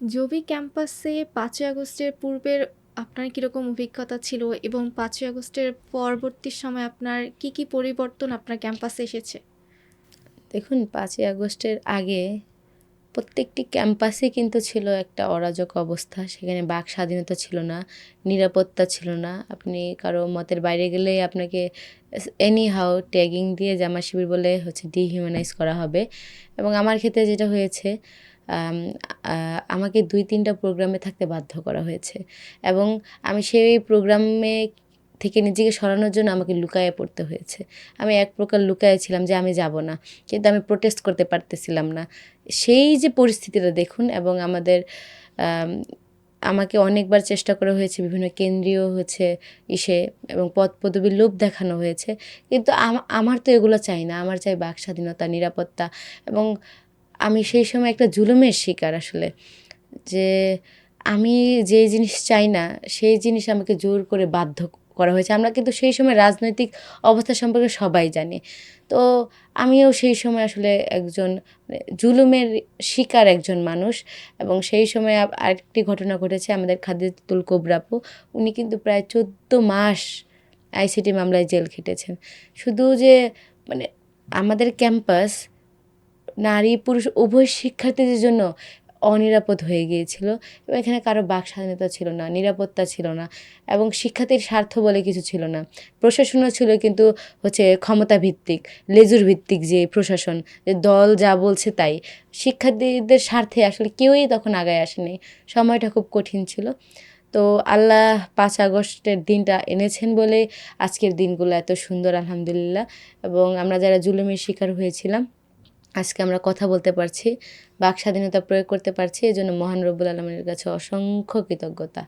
জবি ক্যাম্পাসে ৫ই আগস্টের পূর্বের আপনার কিরকম অভিজ্ঞতা ছিল এবং ৫ই আগস্টের পরবর্তী সময়ে আপনার কি পরিবর্তন আপনার ক্যাম্পাসে এসেছে? দেখুন ৫ই আগস্টের আগে প্রত্যেকটি ক্যাম্পাসে কিন্তু ছিল একটা অরাজক অবস্থা। সেখানে বাক স্বাধীনতা ছিল না, নিরাপত্তা ছিল না। আপনি কারো মতের বাইরে গেলেই আপনাকে এনি হাউ ট্যাগিং দিয়ে জামা শিবির বলে ডিহিউম্যানাইজ করা হবে। এবং আমার ক্ষেত্রে যেটা হয়েছে, আম আ আমাকে ২-৩ টা প্রোগ্রামে থাকতে বাধ্য করা হয়েছে এবং আমি সেই প্রোগ্রামে থেকে নিজেকে সরানোর জন্য আমাকে লুকায়ে পড়তে হয়েছে। আমি এক প্রকার লুকায়ে ছিলাম যে আমি যাব না। কিন্তু আমি প্রোটেস্ট করতে পারতেছিলাম না। সেই যে পরিস্থিতিটা দেখুন এবং আম আমাকে অনেকবার চেষ্টা করা হয়েছে বিভিন্ন কেন্দ্রীয় ইসে এবং পদপদবীর লোভ দেখানো হয়েছে। কিন্তু আমার তো এগুলো চাই না। আমার চাই বাক স্বাধীনতা, নিরাপত্তা এবং আমি সেই সময় একটা জুলুমের শিকার আসলে। যে আমি যে জিনিস চাই না, সেই জিনিস আমাকে জোর করে বাধ্য করা হয়েছে। আমরা কিন্তু সেই সময় রাজনৈতিক অবস্থা সম্পর্কে সবাই জানি। তো আমিও সেই সময় আসলে একজন জুলুমের শিকার একজন মানুষ এবং সেই সময় আরেকটি ঘটনা ঘটেছে আমাদের খাদিজাতুল কুবরা আপু। উনি কিন্তু প্রায় ১৪ মাস আইসিটি মামলায় জেল খেটেছেন। শুধু যে মানে আমাদের ক্যাম্পাস নারী পুরুষ উভয় শিক্ষার্থীদের জন্য অনিরাপদ হয়ে গিয়েছিল এবং এখানে কারো বাক স্বাধীনতা ছিল না, নিরাপত্তা ছিল না এবং শিক্ষার্থীর স্বার্থ বলে কিছু ছিল না। প্রশাসনও ছিল কিন্তু ক্ষমতা ভিত্তিক, লেজুর ভিত্তিক যে প্রশাসন, যে দল যা বলছে তাই। শিক্ষার্থীদের স্বার্থে আসলে কেউই তখন আগায় আসেনি। সময়টা খুব কঠিন ছিল। তো আল্লাহ ৫ আগস্টের দিনটা এনেছেন বলেই আজকের দিনগুলো এত সুন্দর আলহামদুলিল্লাহ এবং আমরা যারা জুলুমের শিকার হয়েছিলাম আজকে আমরা কথা বলতে পারছি, বাক স্বাধীনতা প্রয়োগ করতে পারছি। এজন্য মহান রব্বুল আলামিনের কাছে অসংখ্য কৃতজ্ঞতা।